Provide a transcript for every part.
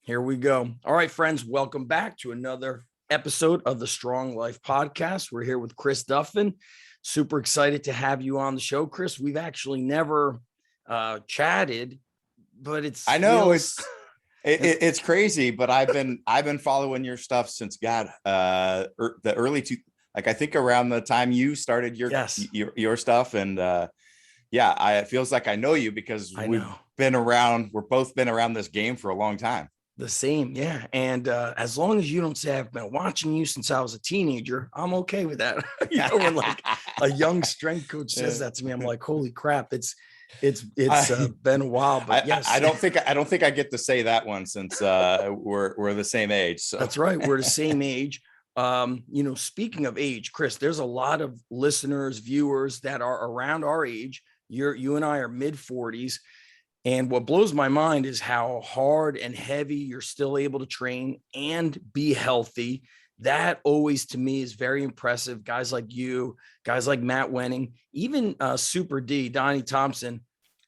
Here we go. All right, friends, welcome back to another episode of the Strong Life Podcast. We're here with Chris Duffin. Super excited to have you on the show, Chris. We've actually never chatted, but I know it's crazy, but I've been following your stuff since the early like I think around the time you started your stuff, and it feels like I know you because we're both been around this game for a long time. The same, yeah. And as long as you don't say I've been watching you since I was a teenager, I'm okay with that. When like a young strength coach says that to me, I'm like, holy crap, it's been a while. But yes, I don't think I get to say that one since we're the same age. So that's right, we're the same age. Speaking of age, Chris, there's a lot of listeners, viewers that are around our age. You and I are mid 40s. And what blows my mind is how hard and heavy you're still able to train and be healthy. That always, to me, is very impressive. Guys like you, guys like Matt Wenning, even Super D, Donnie Thompson.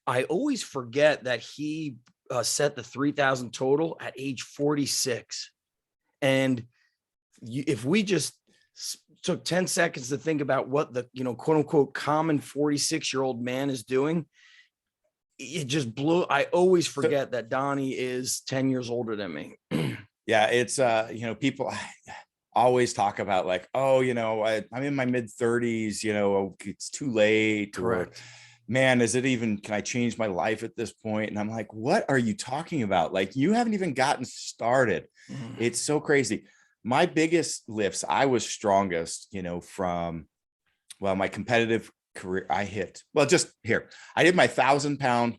I always forget that he set the 3,000 total at age 46. And if we just took 10 seconds to think about what the, quote unquote, common 46-year-old man is doing, it just blew. I always forget that Donnie is 10 years older than me. Yeah, it's people always talk about like, oh, I'm in my mid 30s, it's too late. Correct. Or, man, can I change my life at this point? And I'm like, what are you talking about? Like, you haven't even gotten started. It's so crazy. My biggest lifts, I was strongest, from my competitive career. I did my 1,000-pound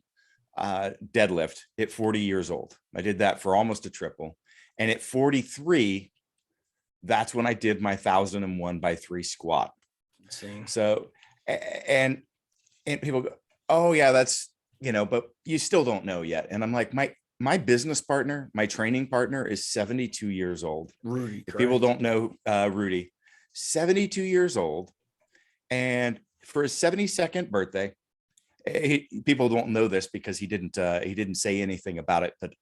deadlift at 40 years old. I did that for almost a triple. And at 43, that's when I did my 1,001 by 3 squat. Same. So, and people go, oh yeah, that's, but you still don't know yet. And I'm like, my business partner, my training partner is 72 years old. Rudy. If people don't know Rudy, 72 years old. And for his 72nd birthday, people don't know this because he didn't say anything about it, but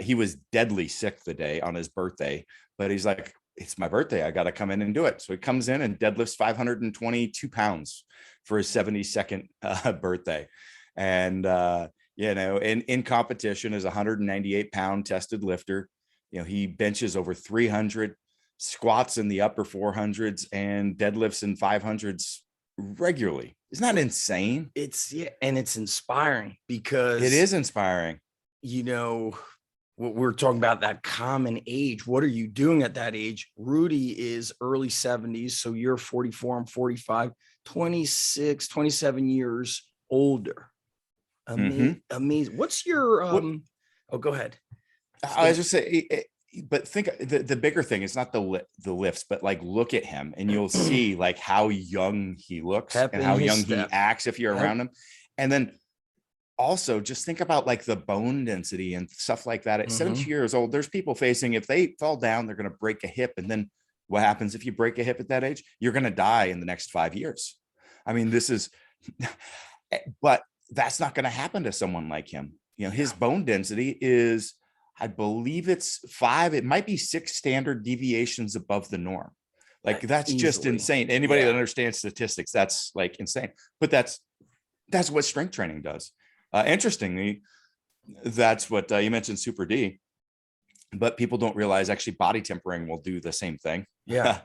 he was deadly sick the day on his birthday. But he's like, it's my birthday, I got to come in and do it. So he comes in and deadlifts 522 pounds for his 72nd birthday. And in competition as a 198-pound tested lifter, he benches over 300, squats in the upper 400s, and deadlifts in 500s regularly. Isn't that insane? And it's inspiring because it is inspiring. What we're talking about, that common age. What are you doing at that age? Rudy is early 70s. So you're 44, I'm 45, 26, 27 years older. Amazing. What's your, go ahead. I was just saying, but think the bigger thing is not the lifts, but like, look at him and you'll see like how young he looks and how young he acts if you're around him. And then also just think about like the bone density and stuff like that. At 70 years old, there's people facing, if they fall down, they're going to break a hip. And then what happens if you break a hip at that age? You're going to die in the next 5 years. I mean, but that's not going to happen to someone like him. His bone density is, I believe it's 5, it might be 6 standard deviations above the norm. Like that's easily. Just insane. Anybody that understands statistics, that's like insane. But that's what strength training does. Interestingly, that's what you mentioned, Super D, but people don't realize actually body tempering will do the same thing. Yeah.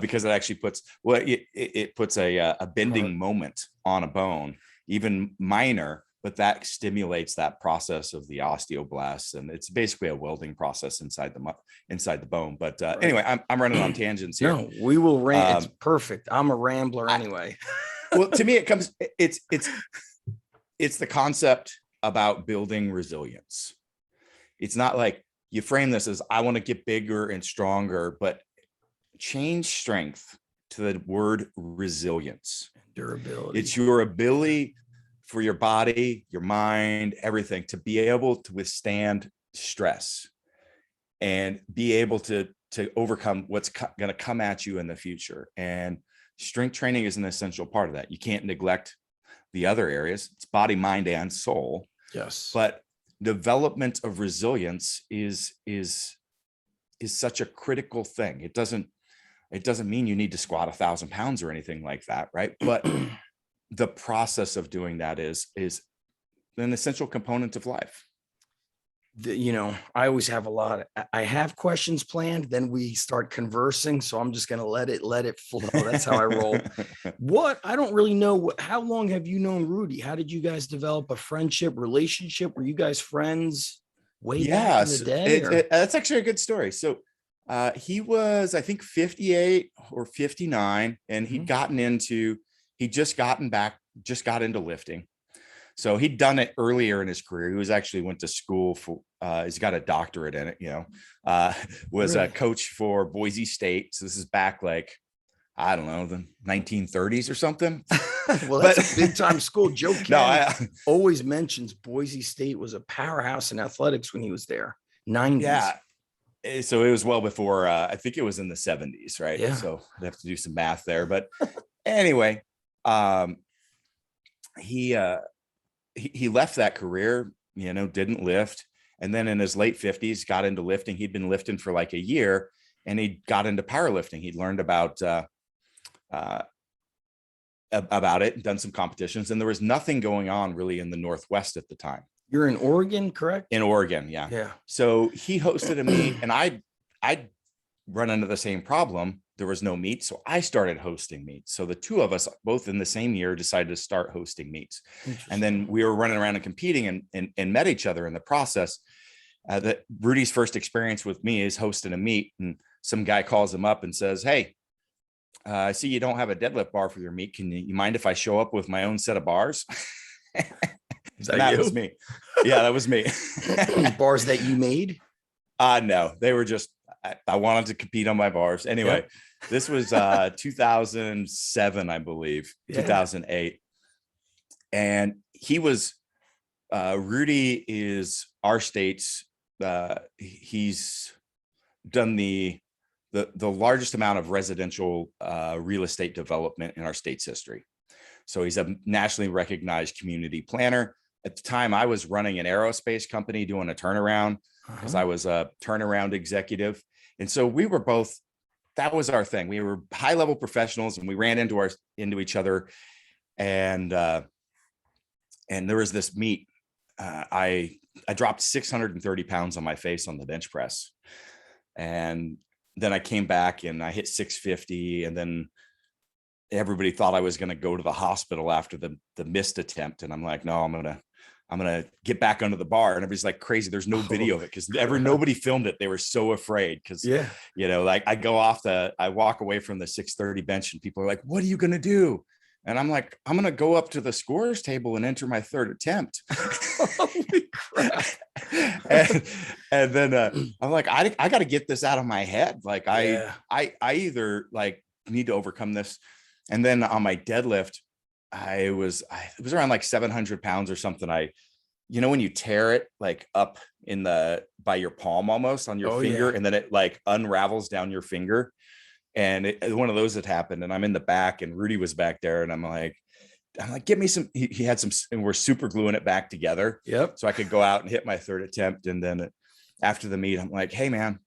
Because it actually puts it puts a bending moment on a bone, even minor, but that stimulates that process of the osteoblasts, and it's basically a welding process inside the bone. But anyway, I'm running on tangents here. No, we will rant. It's perfect. I'm a rambler anyway. Well, to me, it's the concept about building resilience. It's not like you frame this as I want to get bigger and stronger, but change strength to the word resilience. Durability. It's your ability for your body, your mind, everything to be able to withstand stress and be able to overcome what's going to come at you in the future. And strength training is an essential part of that. You can't neglect the other areas. It's body, mind, and soul. Yes. But development of resilience is such a critical thing. It doesn't mean you need to squat 1,000 pounds or anything like that, right? But the process of doing that is an essential component of life. You know, I always have I have questions planned, then we start conversing. So I'm just going to let it flow. That's how I roll. I don't really know. How long have you known Rudy? How did you guys develop a friendship relationship? Were you guys friends way back in the day? That's actually a good story. So he was, I think, 58 or 59, and he got into lifting. So he'd done it earlier in his career. He was actually went to school for, he's got a doctorate in it, was a coach for Boise State. So this is back like, I don't know, the 1930s or something. Well, that's a big time school. Joe Ken always mentions Boise State was a powerhouse in athletics when he was there. 90s. Yeah. So it was well before, I think it was in the 70s, right? Yeah. So I'd have to do some math there. But anyway, he left that career, didn't lift. And then in his late 50s, got into lifting. He'd been lifting for like a year, and he got into powerlifting. He'd learned about it and done some competitions. And there was nothing going on really in the Northwest at the time. You're in Oregon, correct? In Oregon, yeah. Yeah. So he hosted a meet, and I'd run into the same problem. There was no meet, so I started hosting meets. So the two of us, both in the same year, decided to start hosting meets. And then we were running around and competing, and met each other in the process. That Rudy's first experience with me is hosting a meet, and some guy calls him up and says, "Hey, I see you don't have a deadlift bar for your meet. Can you mind if I show up with my own set of bars?" That was me. Yeah, that was me. Bars that you made? No, they were just, I wanted to compete on my bars. Anyway, This was 2007, I believe, 2008. And he was, Rudy is our state's, he's done the largest amount of residential real estate development in our state's history. So he's a nationally recognized community planner. At the time, I was running an aerospace company doing a turnaround because I was a turnaround executive. And so we were both, that was our thing. We were high level professionals, and we ran into each other. And there was this meet. I dropped 630 pounds on my face on the bench press. And then I came back and I hit 650, and then everybody thought I was going to go to the hospital after the missed attempt. And I'm like, no, I'm going to get back under the bar. And everybody's like crazy. There's no video of it because nobody filmed it. They were so afraid because, like I walk away from the 630 bench and people are like, what are you going to do? And I'm like, I'm going to go up to the scorer's table and enter my third attempt. Holy crap. and then I'm like, I got to get this out of my head. Like I either like need to overcome this. And then on my deadlift, it was around like 700 pounds or something. When you tear it like up by your palm almost on your finger, and then it like unravels down your finger. And one of those had happened, and I'm in the back, and Rudy was back there, and I'm like, give me some, he had some, and we're super gluing it back together. Yep. So I could go out and hit my third attempt. And then after the meet, I'm like, hey man,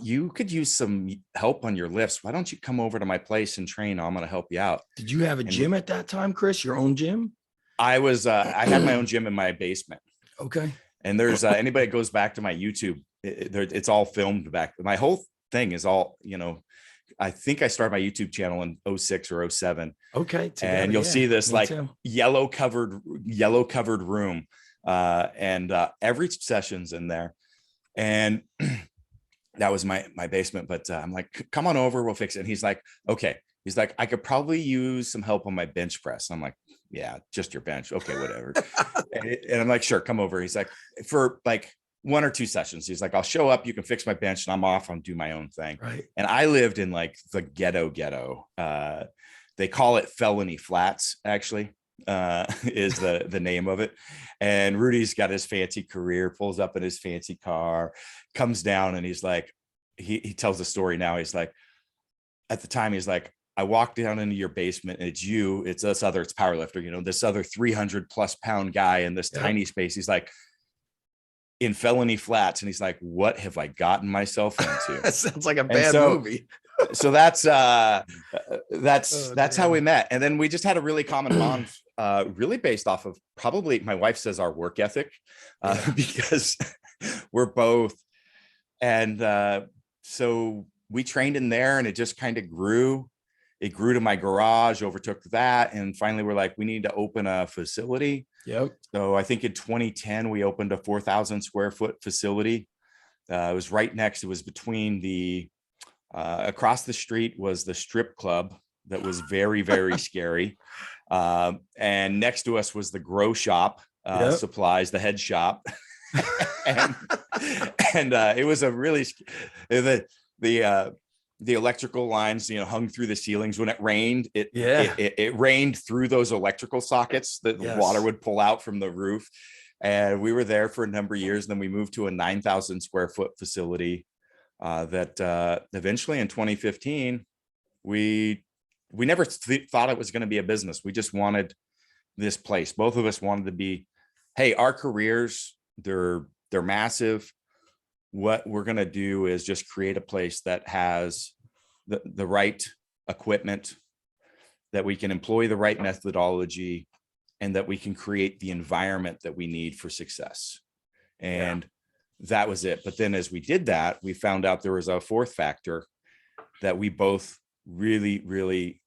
you could use some help on your lifts. Why don't you come over to my place and train? I'm going to help you out. Did you have a gym at that time, Chris? Your own gym? I had my own gym in my basement. Okay. And there's anybody that goes back to my YouTube, it's all filmed back. My whole thing is all, I think I started my YouTube channel in 06 or 07. Okay. And you'll see this like yellow covered room. And every session's in there. And that was my basement, but I'm like, come on over, we'll fix it. And he's like, okay. He's like, I could probably use some help on my bench press. I'm like, yeah, just your bench. Okay, whatever. and I'm like, sure, come over. He's like, for like 1 or 2 sessions. He's like, I'll show up, you can fix my bench, and I'm off and do my own thing. Right. And I lived in like the ghetto. They call it Felony Flats, actually, is the name of it. And Rudy's got his fancy career, pulls up in his fancy car, comes down, and he's like, he tells the story now. He's like, at the time, he's like, I walk down into your basement and it's this other, it's powerlifter, this other 300+ pound guy in this tiny space. He's like in Felony Flats. And he's like, what have I gotten myself into? That sounds like a bad movie. So that's how we met. And then we just had a really common bond, really based off of probably, my wife says, our work ethic, because we're both. And so we trained in there, and it just kind of grew. It grew to my garage, overtook that. And finally we're like, we need to open a facility. Yep. So I think in 2010, we opened a 4,000 square foot facility. It was right next. It was between across the street was the strip club that was very, very scary. And next to us was the grow shop, supplies, the head shop. and it was a really, the electrical lines, hung through the ceilings. When it rained, it rained through those electrical sockets that the water would pull out from the roof. And we were there for a number of years. Then we moved to a 9,000 square foot facility that eventually in 2015, we never thought it was going to be a business. We just wanted this place. Both of us wanted to be, hey, our careers, they're massive. What we're going to do is just create a place that has the right equipment, that we can employ the right methodology, and that we can create the environment that we need for success. And that was it. But then as we did that, we found out there was a fourth factor that we both really,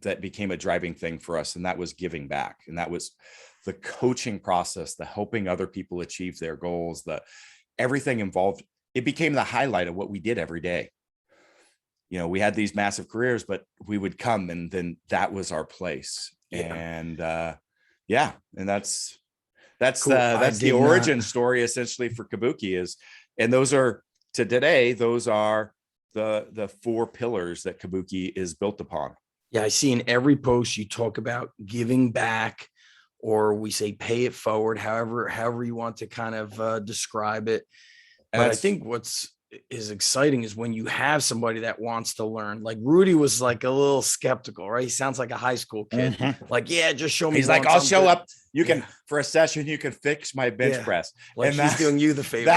that became a driving thing for us. And that was giving back. And that was the coaching process, the helping other people achieve their goals, everything involved. It became the highlight of what we did every day. We had these massive careers, but we would come, and then that was our place. And and that's cool. That's the origin story essentially for Kabuki and those are the 4 pillars that Kabuki is built upon. Yeah. I see in every post you talk about giving back, or we say pay it forward, however you want to kind of describe it. But I think what's is exciting is when you have somebody that wants to learn. Like Rudy was like a little skeptical, right? He sounds like a high school kid. Like, just show me. He's like, I'll show up. You can for a session. You can fix my bench press. Like, and he's doing you the favor.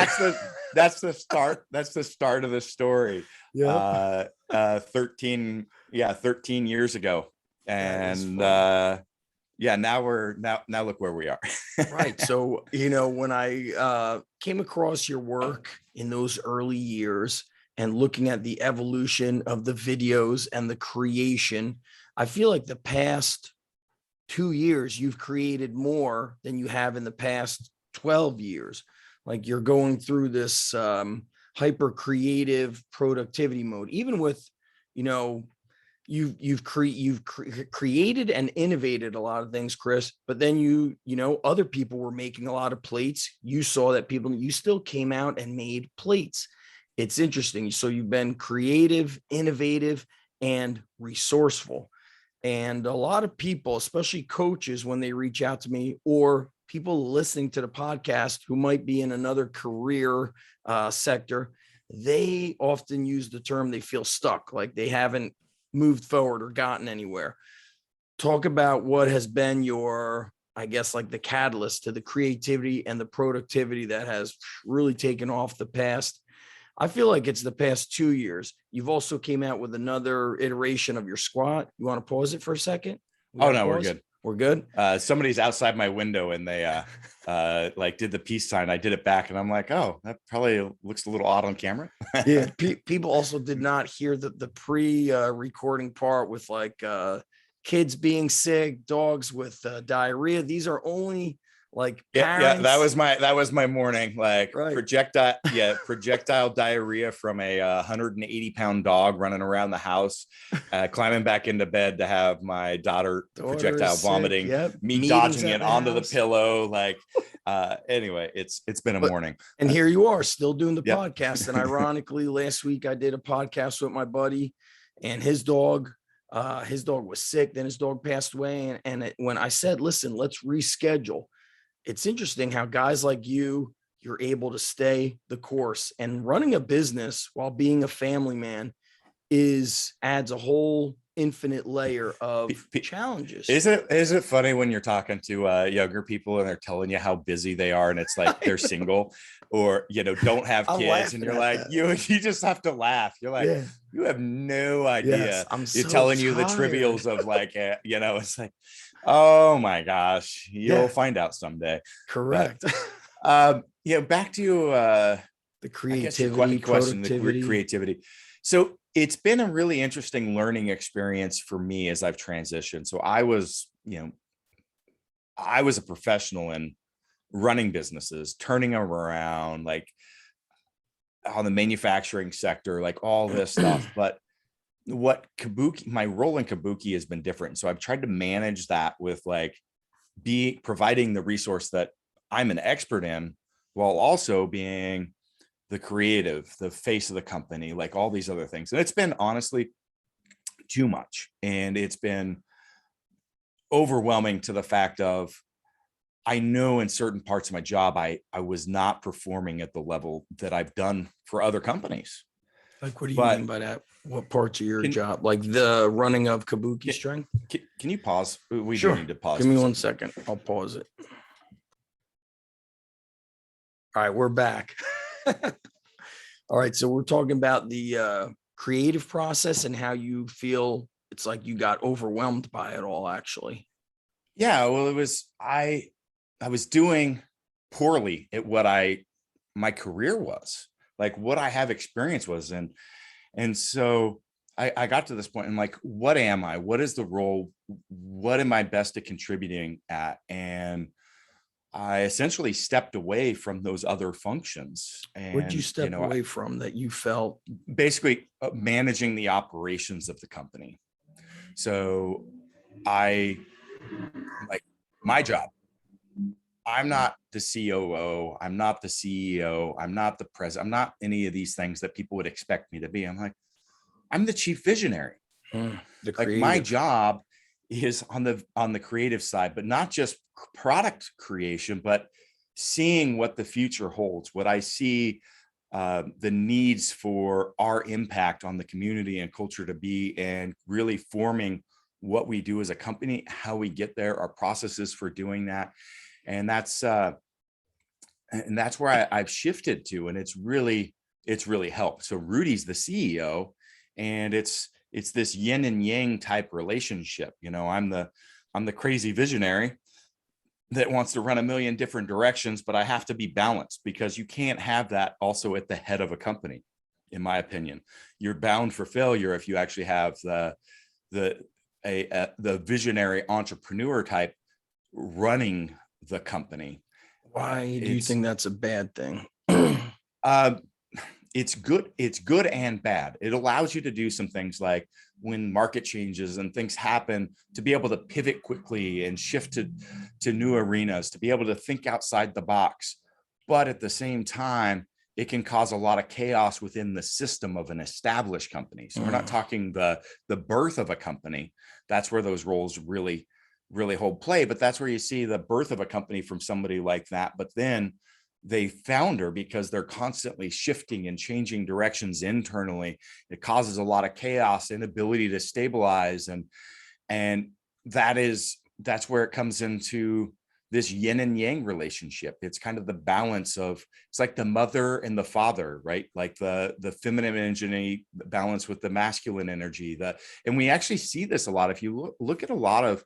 That's the start. That's the start of the story. 13 years ago, and now look where we are. Right. So, when I came across your work in those early years and looking at the evolution of the videos and the creation, I feel like the past 2 years, you've created more than you have in the past 12 years. Like you're going through this hyper creative productivity mode, even with, you've created and innovated a lot of things, Chris, but then other people were making a lot of plates. You saw that you still came out and made plates. It's interesting. So you've been creative, innovative, and resourceful. And a lot of people, especially coaches, when they reach out to me, or people listening to the podcast who might be in another career sector, they often use the term they feel stuck, like they haven't moved forward or gotten anywhere. Talk about what has been your, I guess, like the catalyst to the creativity and the productivity that has really taken off the past. I feel like it's the past 2 years. You've also came out with another iteration of your squat. You want to pause it for a second? Oh, no, we're good. We're good. Somebody's outside my window and they did the peace sign. I did it back and I'm like, oh, that probably looks a little odd on camera. People also did not hear the pre-recording part with like kids being sick, dogs with diarrhea. These are only like parents. That was my morning, like projectile diarrhea from a 180-pound dog running around the house, climbing back into bed to have my daughter projectile vomiting, me dodging it onto the pillow. Like anyway, it's been a morning. And here you are still doing the podcast. And ironically, last week I did a podcast with my buddy and his dog. His dog was sick, then his dog passed away. And when I said, listen, let's reschedule, it's interesting how guys like you're able to stay the course, and running a business while being a family man adds a whole infinite layer of P- challenges. Is it funny when you're talking to younger people and they're telling you how busy they are, and it's like they're single or, you know, don't have I'm kids, and laughing you're at like, that. you just have to laugh. You're like, Yeah. you have no Yes. idea. I'm You're so telling you the tired. trivials of like, you know, it's like, oh my gosh, you'll Yeah. find out someday. Correct. You know, back to The I guess your creativity, question, the productivity. creativity. So it's been a really interesting learning experience for me as I've transitioned. So I was, you know, I was a professional in running businesses, turning them around, like on the manufacturing sector, like all this stuff. But what Kabuki, my role in Kabuki has been different. So I've tried to manage that with like providing the resource that I'm an expert in, while also being the creative, the face of the company, like all these other things. And it's been honestly too much. And it's been overwhelming to the fact of, I know in certain parts of my job, I was not performing at the level that I've done for other companies. Like, what do you mean But by that? What parts of your can, job? Like the running of Kabuki can, string? can you pause? We do Sure. need to pause. Give me 1 second. I'll pause it. All right, we're back. All right, so we're talking about the creative process and how you feel it's like you got overwhelmed by it all, actually. Yeah, well, it was, I was doing poorly at what my career was, like what I have experience was. And so I got to this point and like, what am I? What is the role? What am I best at contributing at? And I essentially stepped away from those other functions. What'd you And, you step know, away from that you felt? basically managing the operations of the company. So I, like, my job, I'm not the COO, I'm not the CEO, I'm not the president, I'm not any of these things that people would expect me to be. I'm like, I'm the chief visionary. The Like my creative. job is on the creative side, but not just product creation, but seeing what the future holds, what I see the needs for our impact on the community and culture to be, and really forming what we do as a company, how we get there, our processes for doing that. And that's where I've shifted to, and it's really helped. So Rudy's the CEO, and it's this yin and yang type relationship. You know, I'm the crazy visionary that wants to run a million different directions, but I have to be balanced, because you can't have that also at the head of a company. In my opinion, you're bound for failure if you actually have the visionary entrepreneur type running the company. Why do you think that's a bad thing? It's good and bad. It allows you to do some things like when market changes and things happen, to be able to pivot quickly and shift to new arenas, to be able to think outside the box. But at the same time, it can cause a lot of chaos within the system of an established company. So we're not talking the birth of a company. That's where those roles really hold play. But that's where you see the birth of a company from somebody like that. But then they founder, because they're constantly shifting and changing directions internally. It causes a lot of chaos, inability to stabilize. And that's where it comes into this yin and yang relationship. It's kind of the balance of, it's like the mother and the father, right? Like the feminine energy balance with the masculine energy. And we actually see this a lot. If you look at a lot of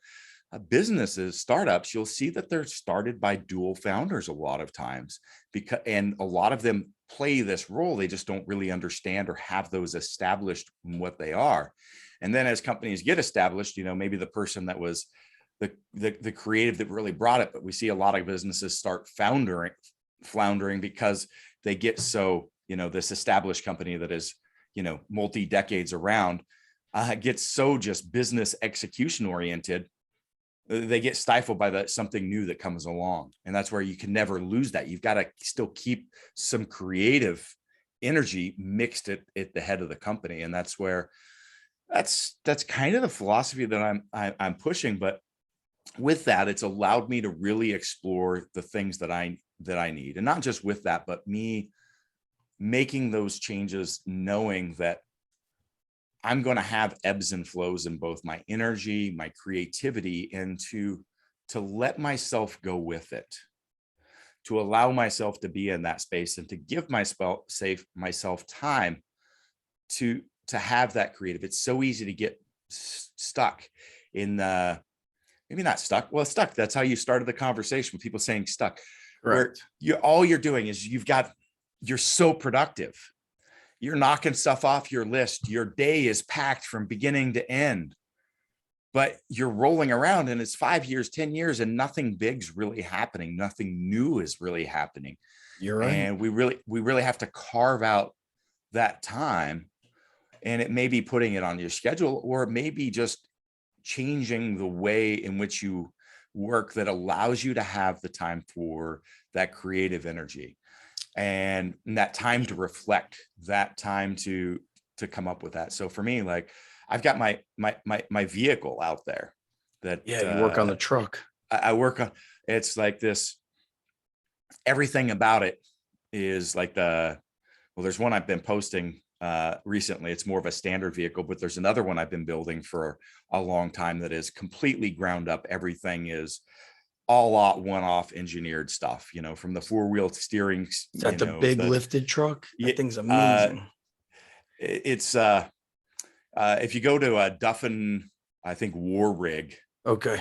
businesses, startups, you'll see that they're started by dual founders a lot of times, and a lot of them play this role. They just don't really understand or have those established in what they are. And then as companies get established, you know, maybe the person that was the creative that really brought it, but we see a lot of businesses start floundering because they get so, you know, this established company that is, you know, multi-decades around, gets so just business execution oriented, they get stifled by something new that comes along. And that's where you can never lose that. You've got to still keep some creative energy mixed at the head of the company. And that's where that's kind of the philosophy that I'm pushing. But with that, it's allowed me to really explore the things that I need. And not just with that, but me making those changes, knowing that I'm going to have ebbs and flows in both my energy, my creativity, and to let myself go with it, to allow myself to be in that space and to give myself time to have that creative. It's so easy to get stuck in the, maybe not stuck. Well, stuck. That's how you started the conversation with people saying stuck, where all you're doing is you're so productive. You're knocking stuff off your list. Your day is packed from beginning to end, but you're rolling around and it's 5 years, 10 years, and nothing big's really happening. Nothing new is really happening. You're right. And we really have to carve out that time. And it may be putting it on your schedule, or maybe just changing the way in which you work that allows you to have the time for that creative energy and that time to reflect, that time to come up with that. So for me, like, I've got my vehicle out there that you work on the truck. I work on. It's like this, everything about it is like there's one I've been posting recently. It's more of a standard vehicle, but there's another one I've been building for a long time that is completely ground up. Everything is all out one-off engineered stuff, from the 4-wheel steering. Is that the big lifted truck? That thing's amazing. It's if you go to a Duffin, I think, war rig, okay,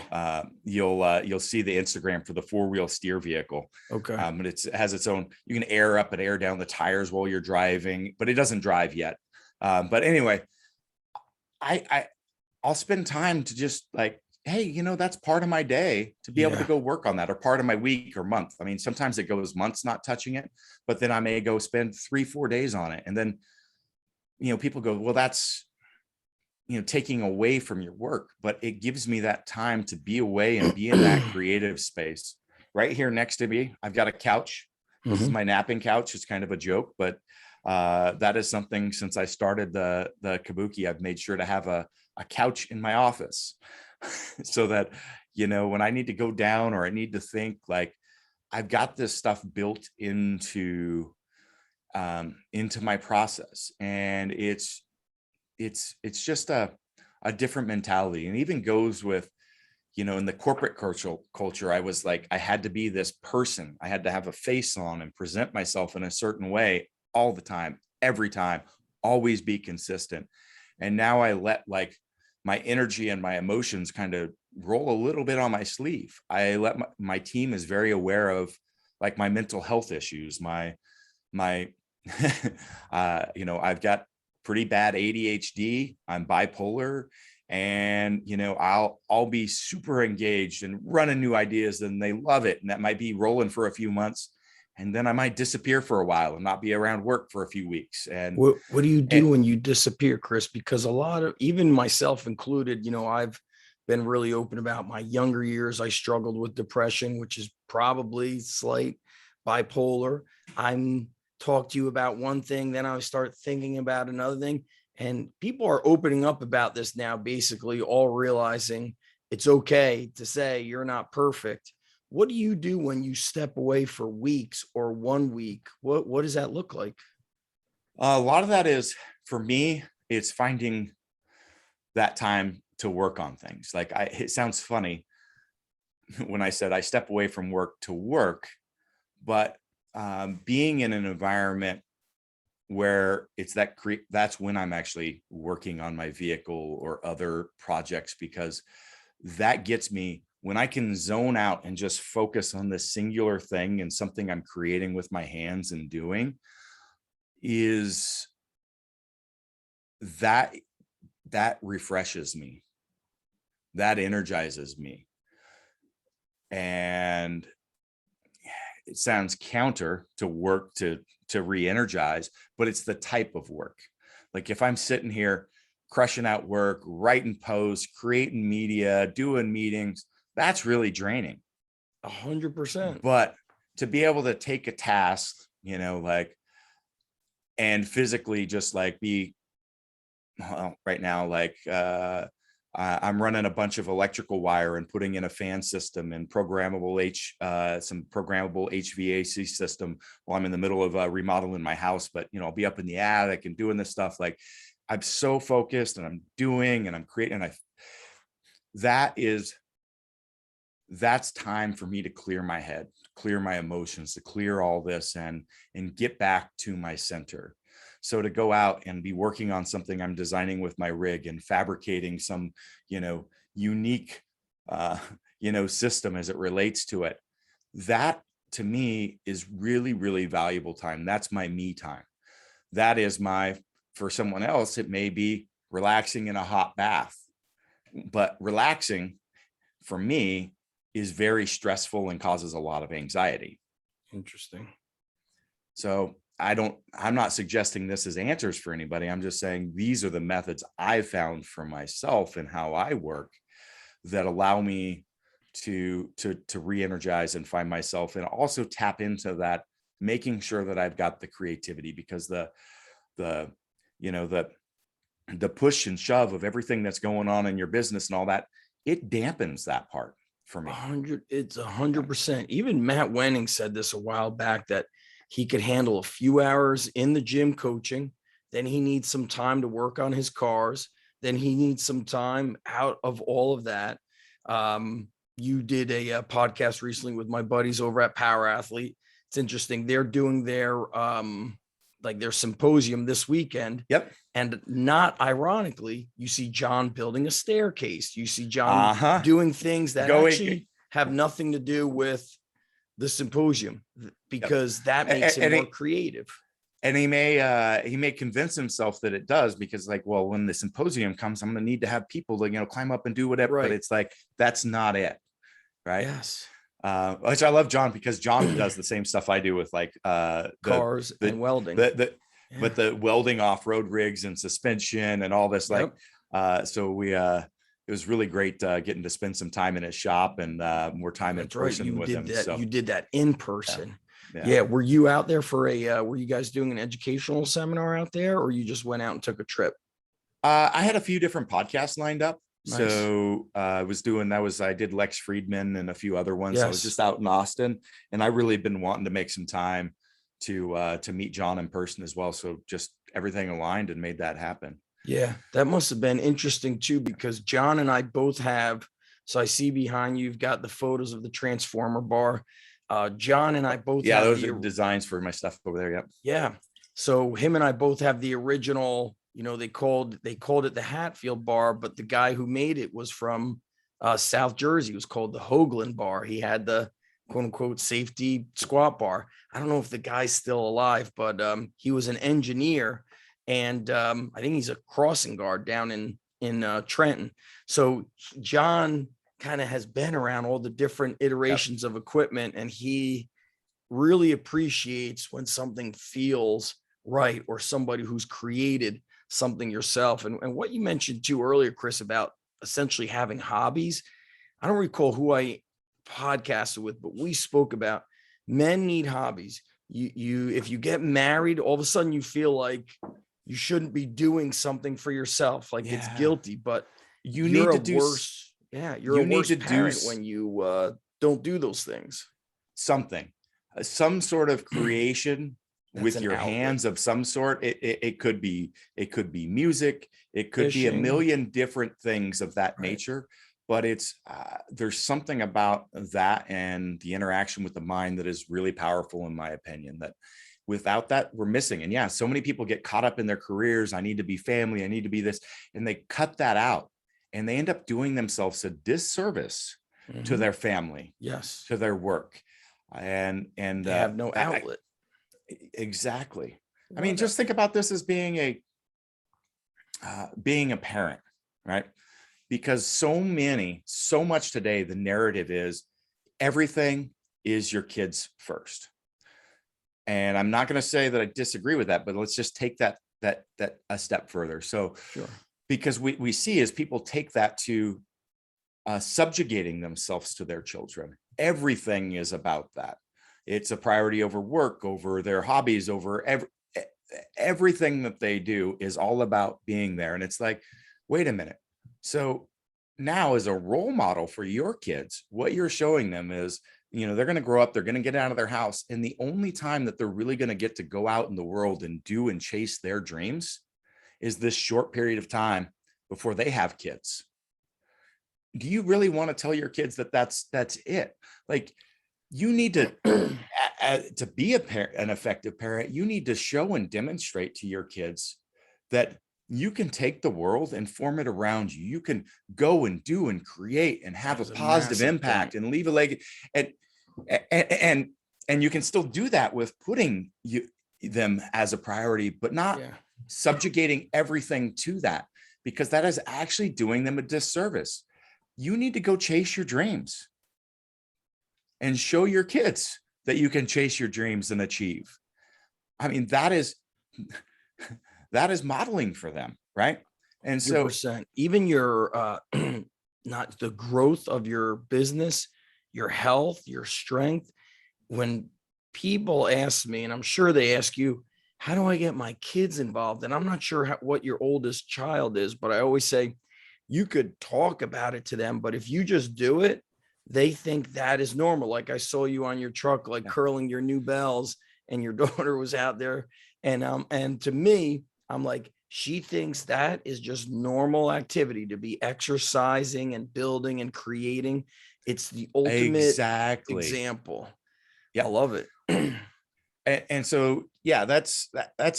you'll see the Instagram for the 4-wheel steer vehicle. Okay. But it has its own, you can air up and air down the tires while you're driving, but it doesn't drive yet. But anyway, I'll spend time to just like, hey, that's part of my day to be able to go work on that, or part of my week or month. I mean, sometimes it goes months not touching it, but then I may go spend 3-4 days on it. And then, people go, well, that's, taking away from your work, but it gives me that time to be away and be in that creative space. Right here next to me, I've got a couch. This is my napping couch. It's kind of a joke, but that is something, since I started the Kabuki, I've made sure to have a couch in my office so that, when I need to go down or I need to think, like, I've got this stuff built into my process. And it's just a different mentality, and even goes with, in the corporate culture, I was like, I had to be this person. I had to have a face on and present myself in a certain way all the time, every time, always be consistent. And now I let, like, my energy and my emotions kind of roll a little bit on my sleeve. I let my team is very aware of, like, my mental health issues, my I've got pretty bad ADHD. I'm bipolar, and I'll be super engaged and running new ideas, and they love it. And that might be rolling for a few months, and then I might disappear for a while and not be around work for a few weeks. And what do you do when you disappear, Chris? Because a lot of, even myself included, I've been really open about my younger years. I struggled with depression, which is probably slight bipolar. I'm talk to you about one thing, then I start thinking about another thing. And people are opening up about this now, basically all realizing it's okay to say you're not perfect. What do you do when you step away for weeks or 1 week? What does that look like? A lot of that is, for me, it's finding that time to work on things. Like, it sounds funny when I said I step away from work to work, but being in an environment where it's that's when I'm actually working on my vehicle or other projects, because that gets me, when I can zone out and just focus on this singular thing and something I'm creating with my hands and doing, is that refreshes me, that energizes me. And it sounds counter to work to re-energize, but it's the type of work. Like, if I'm sitting here crushing out work, writing posts, creating media, doing meetings, that's really draining. 100%. But to be able to take a task, like, and physically just like be, well, right now, like, I'm running a bunch of electrical wire and putting in a fan system and some programmable HVAC system while I'm in the middle of remodeling my house. But, I'll be up in the attic and doing this stuff. Like, I'm so focused and I'm doing and I'm creating. And that is, that's time for me to clear my head, clear my emotions, to clear all this and get back to my center. So to go out and be working on something I'm designing with my rig and fabricating some, unique, system as it relates to it, that to me is really, really valuable time. That's my me time. That is for someone else, it may be relaxing in a hot bath, but relaxing for me is very stressful and causes a lot of anxiety. Interesting. So I'm not suggesting this as answers for anybody. I'm just saying these are the methods I've found for myself and how I work that allow me to re-energize and find myself, and also tap into that, making sure that I've got the creativity, because the push and shove of everything that's going on in your business and all that, it dampens that part for me. It's 100%. Even Matt Wenning said this a while back, that he could handle a few hours in the gym coaching. Then he needs some time to work on his cars. Then he needs some time out of all of that. You did a podcast recently with my buddies over at Power Athlete. It's interesting. They're doing their symposium this weekend. Yep. And not ironically, you see John building a staircase. You see John doing things that actually have nothing to do with the symposium, because that makes him more creative. And he may convince himself that it does, because when the symposium comes, I'm going to need to have people to, climb up and do whatever. Right. But it's that's not it. Right. Yes. Which I love John, because John does the same stuff I do with cars and welding. But the welding off-road rigs and suspension and all this, so it was really great getting to spend some time in his shop and more time in person with him. So you did that in person. Yeah. Were you out there for were you guys doing an educational seminar out there, or you just went out and took a trip? I had a few different podcasts lined up. Nice. So I did Lex Friedman and a few other ones. Yes. So I was just out in Austin, and I really been wanting to make some time to meet John in person as well. So just everything aligned and made that happen. Yeah, that must have been interesting too, because John and I both have, so I see behind you, you've got the photos of the Transformer bar. John and I both have those are designs for my stuff over there. Yep. Yeah. So him and I both have the original, they called it the Hatfield bar, but the guy who made it was from South Jersey. It was called the Hoagland bar. He had the quote unquote safety squat bar. I don't know if the guy's still alive, but he was an engineer, and I think he's a crossing guard down in Trenton. So John kind of has been around all the different iterations of equipment, and he really appreciates when something feels right, or somebody who's created something yourself. And what you mentioned too earlier, Chris, about essentially having hobbies. I don't recall who I podcasted with, but we spoke about men need hobbies. You if you get married, all of a sudden you feel like you shouldn't be doing something for yourself. It's guilty, but you need to do worse. Yeah, you're a worse parent when you don't do those things. Something, some sort of creation with your hands of some sort. It could be music. It could be a million different things of that nature. But it's there's something about that and the interaction with the mind that is really powerful, in my opinion, that without that we're missing. And so many people get caught up in their careers. I need to be family. I need to be this. And they cut that out, and they end up doing themselves a disservice to their family, to their work. And they have no outlet. Exactly. I mean, just think about this as being a parent, right? Because so much today, the narrative is everything is your kids first. And I'm not going to say that I disagree with that, but let's just take that a step further. So, because we see as people take that to subjugating themselves to their children, everything is about that. It's a priority over work, over their hobbies, over everything that they do is all about being there. And it's like, wait a minute. So now, as a role model for your kids, what you're showing them is, they're going to grow up, they're going to get out of their house. And the only time that they're really going to get to go out in the world and do and chase their dreams is this short period of time before they have kids. Do you really want to tell your kids that that's it? Like, you need to be an effective parent, you need to show and demonstrate to your kids that you can take the world and form it around you. You can go and do and create and have a positive impact and leave a leg. And you can still do that with putting them as a priority, but not subjugating everything to that, because that is actually doing them a disservice. You need to go chase your dreams and show your kids that you can chase your dreams and achieve. I mean, that is modeling for them, right? And so 100%. Even your not the growth of your business, your health, your strength. When people ask me, and I'm sure they ask you, how do I get my kids involved? And I'm not sure what your oldest child is, but I always say you could talk about it to them, but if you just do it, they think that is normal. Like I saw you on your truck, like curling your new bells, and your daughter was out there. And to me, I'm like, she thinks that is just normal activity to be exercising and building and creating. It's the ultimate example. Yeah, I love it. And so, yeah, that's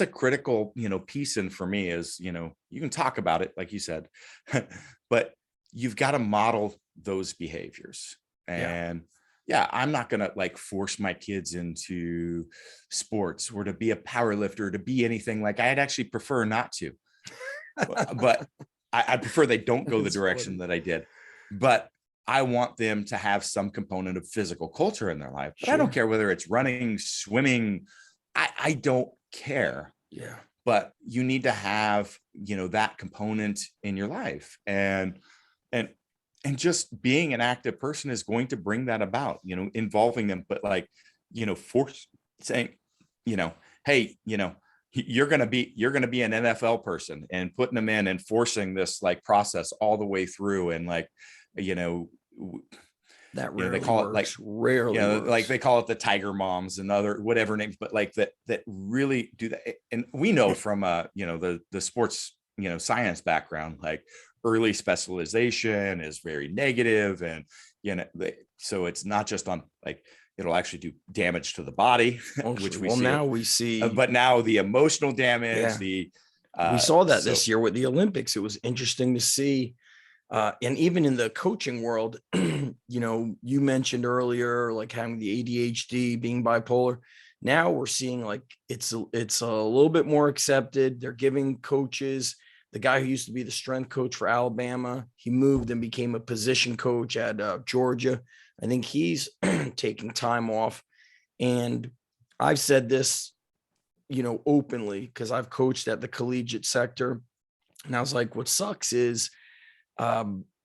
a critical, piece in for me is, you can talk about it, like you said, but you've got to model those behaviors. And I'm not going to like force my kids into sports or to be a power lifter, to be anything. Like, I'd actually prefer not to, but I prefer they don't go the direction that I did, but I want them to have some component of physical culture in their life. But I don't care whether it's running, swimming. I don't care. Yeah. But you need to have, that component in your life, and just being an active person is going to bring that about, involving them, but like, force saying, hey, you're going to be an NFL person, and putting them in and forcing this like process all the way through. And like, that rarely they call works. it like rarely works. Like they call it the tiger moms and other whatever names, but like that really do that. And we know from the sports science background, like early specialization is very negative, and so it's not just on like, it'll actually do damage to the body, which we see. Now we see, but now the emotional damage, we saw that this year with the Olympics. It was interesting to see. And even in the coaching world, you mentioned earlier, like having the ADHD, being bipolar. Now we're seeing like it's a little bit more accepted. They're giving coaches, the guy who used to be the strength coach for Alabama, he moved and became a position coach at Georgia. I think he's taking time off. And I've said this, openly, because I've coached at the collegiate sector. And I was like, what sucks is,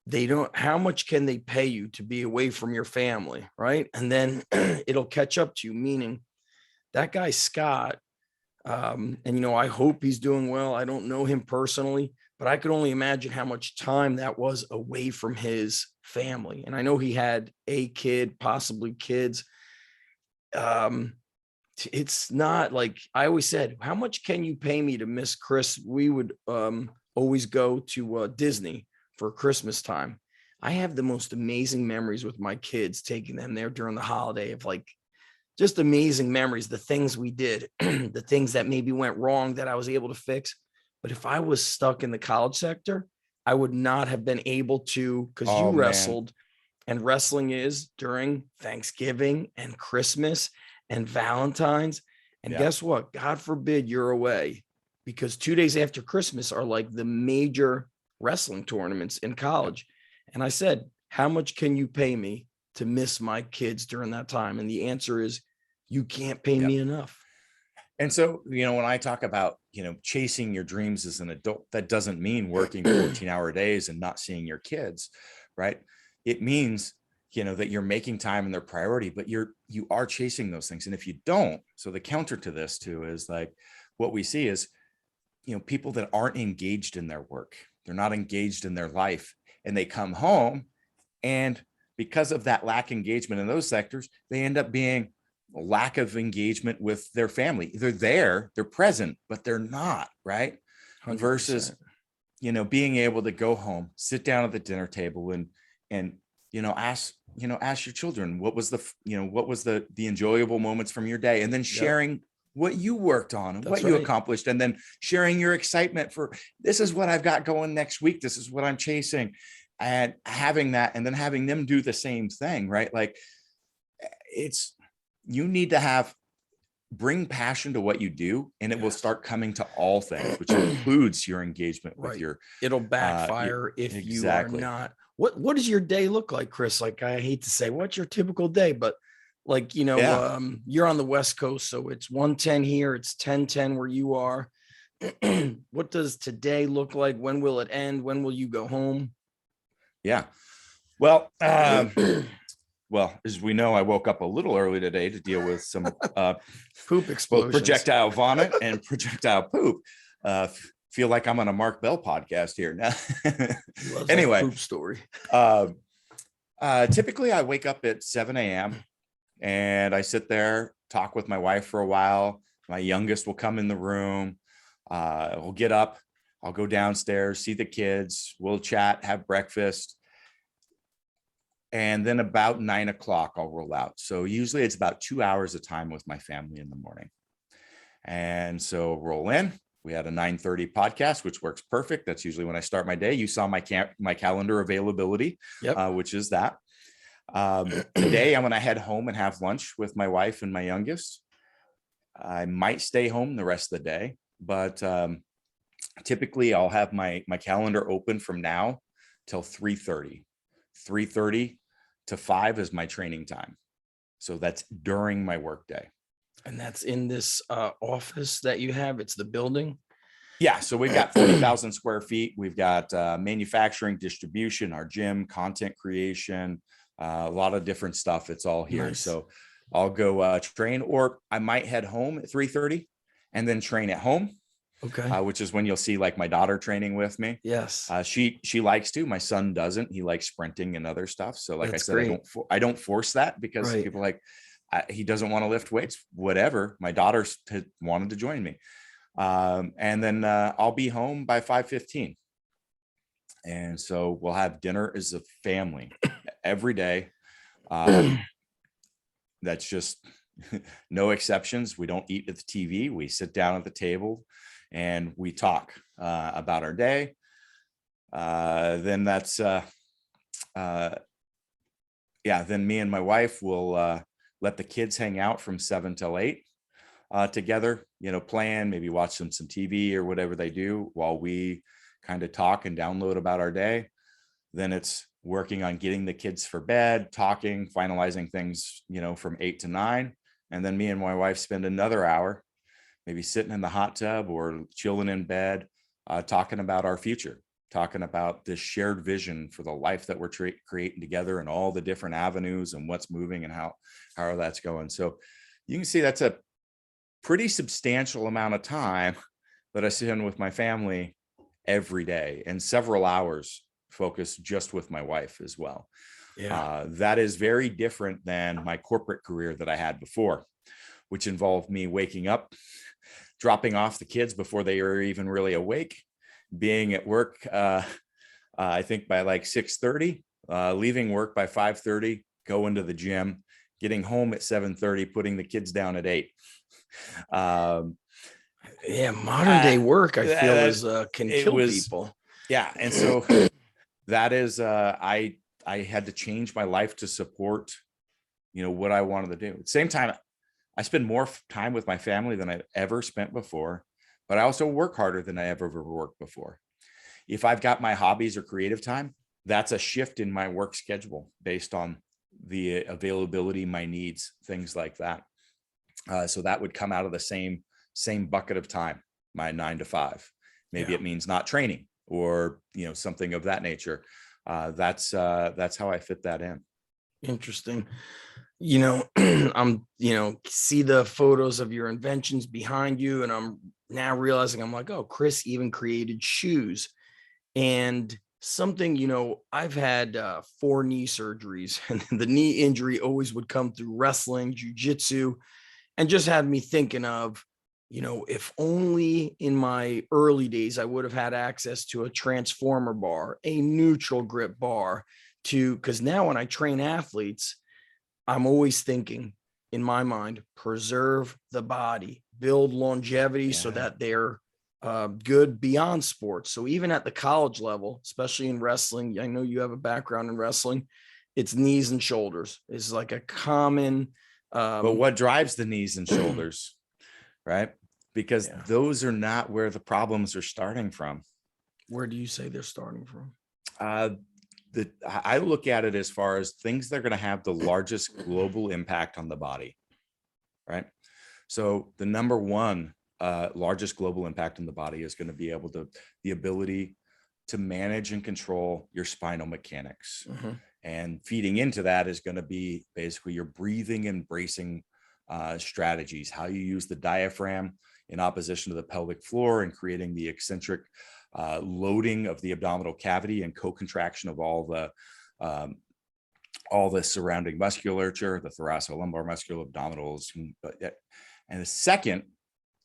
they don't, how much can they pay you to be away from your family, right? And then it'll catch up to you, meaning that guy Scott, and I hope he's doing well. I don't know him personally, but I could only imagine how much time that was away from his family. And I know he had a kid, possibly kids. It's not like, I always said, how much can you pay me to miss Chris? We would always go to Disney for Christmas time. I have the most amazing memories with my kids, taking them there during the holiday, of like just amazing memories, the things we did, the things that maybe went wrong that I was able to fix. But if I was stuck in the college sector, I would not have been able to, because you wrestled, and wrestling is during Thanksgiving and Christmas and Valentine's. And guess what? God forbid you're away, because 2 days after Christmas are like the major wrestling tournaments in college. And I said, how much can you pay me to miss my kids during that time? And the answer is, you can't pay me enough. And so, when I talk about, chasing your dreams as an adult, that doesn't mean working 14-hour days and not seeing your kids, right? It means, that you're making time and their priority, but you are chasing those things. And if you don't, so the counter to this too is like, what we see is, people that aren't engaged in their work, they're not engaged in their life, and they come home, and because of that lack of engagement in those sectors, they end up being a lack of engagement with their family. They're there, they're present, but they're not, right? versus, 100%. being able to go home, sit down at the dinner table and, ask your children, what was the enjoyable moments from your day, and then Yep. sharing what you worked on and That's what you right. accomplished, and then sharing your excitement for, this is what I've got going next week. This is what I'm chasing, and having that, and then having them do the same thing, right? Like, you need to bring passion to what you do, and it will start coming to all things, which includes your engagement with Right. your, It'll backfire if you are exactly. not. What does your day look like, Chris? Like, I hate to say, what's your typical day, but like, Yeah. you're on the West Coast, so it's 1:10 here, it's 10:10 where you are. What does today look like? When will it end? When will you go home? Yeah. Well, as we know, I woke up a little early today to deal with some Poop both explosions. projectile vomit and projectile poop. Feel like I'm on a Mark Bell podcast here now. Anyway, poop story. typically I wake up at 7 a.m. and I sit there, talk with my wife for a while. My youngest will come in the room. We'll get up. I'll go downstairs, see the kids. We'll chat, have breakfast. And then about 9 o'clock, I'll roll out. So usually it's about 2 hours of time with my family in the morning. And so roll in. We had a 9:30 podcast, which works perfect. That's usually when I start my day. You saw my calendar availability, Yep. which is that. Today, I'm going to head home and have lunch with my wife and my youngest. I might stay home the rest of the day, but typically I'll have my calendar open from now till 3:30. 3:30 to 5 is my training time. So that's during my workday. And that's in this office that you have. It's the building. Yeah. So we've got 40,000 square feet. We've got manufacturing, distribution, our gym, content creation, a lot of different stuff. It's all here. Nice. So I'll go train, or I might head home at 3:30 and then train at home. Okay. Which is when you'll see like my daughter training with me. Yes. She likes to. My son doesn't. He likes sprinting and other stuff. So like That's I said, great. I don't force that, because Right. people like, he doesn't want to lift weights, whatever. My daughter wanted to join me. And then I'll be home by 5:15. And so we'll have dinner as a family every day. That's just no exceptions. We don't eat at the TV. We sit down at the table and we talk about our day. Then that's, then me and my wife will let the kids hang out from 7 till 8 together, playing, maybe watch some TV or whatever they do while we kind of talk and download about our day. Then it's working on getting the kids for bed, talking, finalizing things, from 8 to 9. And then me and my wife spend another hour, maybe sitting in the hot tub or chilling in bed, talking about our future, talking about this shared vision for the life that we're creating together, and all the different avenues and what's moving and how that's going. So you can see that's a pretty substantial amount of time that I spend with my family every day, and several hours focused just with my wife as well. Yeah. That is very different than my corporate career that I had before, which involved me waking up, dropping off the kids before they were even really awake, being at work, I think by like 6:30, leaving work by 5:30, going to the gym, getting home at 7:30, putting the kids down at 8. Yeah. Modern day work, I feel, can kill people. Yeah. And so that is, I had to change my life to support, what I wanted to do. At the same time, I spend more time with my family than I've ever spent before, but I also work harder than I ever worked before. If I've got my hobbies or creative time, that's a shift in my work schedule based on the availability, my needs, things like that. So that would come out of the same bucket of time, my 9 to 5. Maybe it means not training or, something of that nature. That's how I fit that in. Interesting. I'm, see the photos of your inventions behind you, and I'm now realizing, I'm like, oh, Chris even created shoes. And something, I've had 4 knee surgeries, and the knee injury always would come through wrestling, jujitsu, and just had me thinking of, if only in my early days I would have had access to a transformer bar, a neutral grip bar, because now when I train athletes, I'm always thinking in my mind, preserve the body, build longevity so Yeah. that they're good beyond sports. So even at the college level, especially in wrestling, I know you have a background in wrestling, it's knees and shoulders is like a common. But what drives the knees and shoulders, right? Because Yeah. those are not where the problems are starting from. Where do you say they're starting from? Uh, I look at it as far as things that are going to have the largest global impact on the body, right? So the number one largest global impact on the body is going to be the ability to manage and control your spinal mechanics. Mm-hmm. And feeding into that is going to be basically your breathing and bracing strategies, how you use the diaphragm in opposition to the pelvic floor and creating the eccentric loading of the abdominal cavity and co-contraction of all the surrounding musculature, the thoracolumbar muscular, abdominals. And the second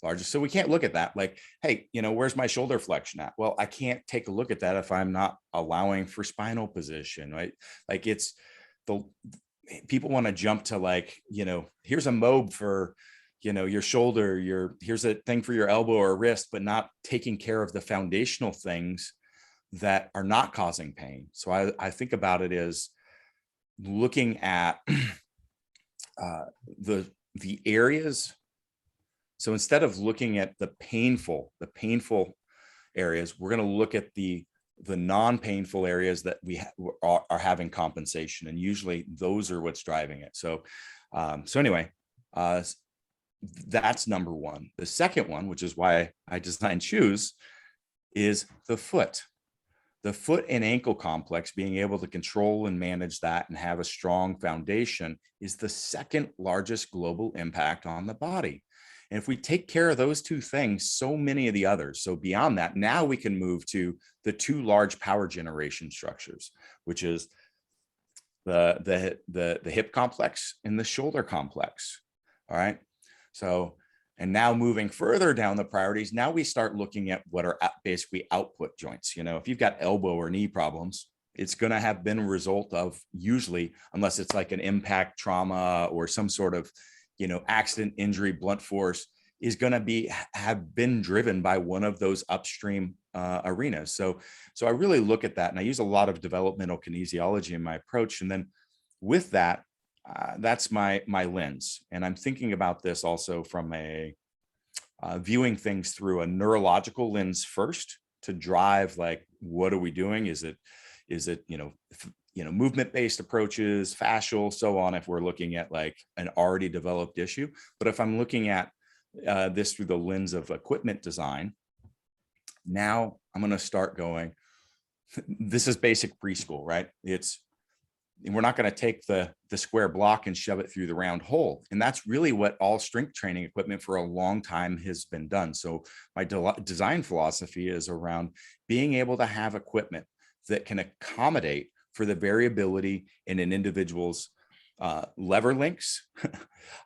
largest, so we can't look at that like, hey, where's my shoulder flexion at? Well, I can't take a look at that if I'm not allowing for spinal position, right? Like people want to jump to like, here's a mobe for, your shoulder, here's a thing for your elbow or wrist, but not taking care of the foundational things that are not causing pain. So I think about it as looking at the areas. So instead of looking at the painful areas, we're going to look at the non-painful areas that we are having compensation, and usually those are what's driving it. So anyway, that's number one. The second one, which is why I designed shoes, is the foot and ankle complex. Being able to control and manage that and have a strong foundation is the second largest global impact on the body. And if we take care of those two things, so many of the others. So beyond that, now we can move to the two large power generation structures, which is the hip complex and the shoulder complex. All right. So, and now moving further down the priorities, now we start looking at what are basically output joints. If you've got elbow or knee problems, it's going to have been a result of, usually, unless it's like an impact trauma or some sort of, accident, injury, blunt force, is going to have been driven by one of those upstream arenas. So I really look at that, and I use a lot of developmental kinesiology in my approach. And then with that, that's my lens. And I'm thinking about this also from viewing things through a neurological lens first, to drive, like, what are we doing? Is it movement-based approaches, fascial, so on, if we're looking at like an already developed issue. But if I'm looking at this through the lens of equipment design, now I'm going to start going, this is basic preschool, right? We're not going to take the square block and shove it through the round hole. And that's really what all strength training equipment for a long time has been done. So my design philosophy is around being able to have equipment that can accommodate for the variability in an individual's lever links,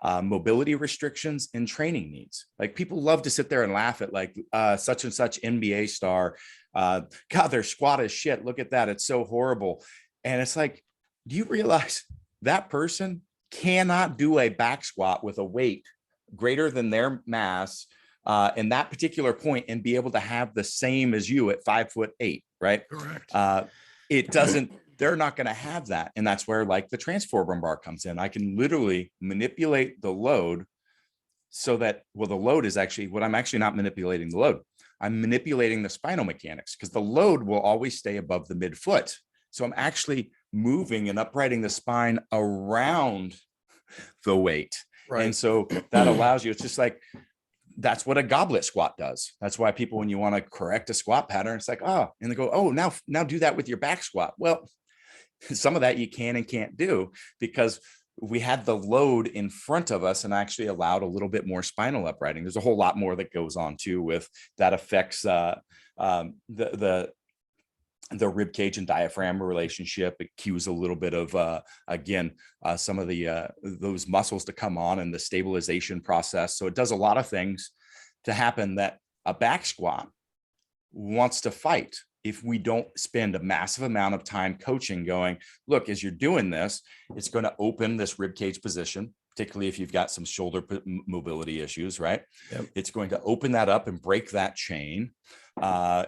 mobility restrictions, and training needs. Like, people love to sit there and laugh at like such and such NBA star. God, their squat is shit. Look at that. It's so horrible. And it's like, do you realize that person cannot do a back squat with a weight greater than their mass in that particular point and be able to have the same as you at 5'8", right? Correct. It doesn't, they're not going to have that. And that's where like the transformer bar comes in. I can literally manipulate the load so that, well, the load is actually what I'm actually not manipulating the load. I'm manipulating the spinal mechanics, because the load will always stay above the midfoot. So I'm actually moving and uprighting the spine around the weight. Right. And so that allows you, it's just like, that's what a goblet squat does. That's why people, when you want to correct a squat pattern, it's like, oh, and they go, oh, now do that with your back squat. Well, some of that you can and can't do, because we had the load in front of us and actually allowed a little bit more spinal uprighting. There's a whole lot more that goes on too with that affects the rib cage and diaphragm relationship. It cues a little bit of some of the those muscles to come on, and the stabilization process. So it does a lot of things to happen that a back squat wants to fight if we don't spend a massive amount of time coaching going, look, as you're doing this, it's going to open this rib cage position, particularly if you've got some shoulder mobility issues, right? Yep. It's going to open that up and break that chain.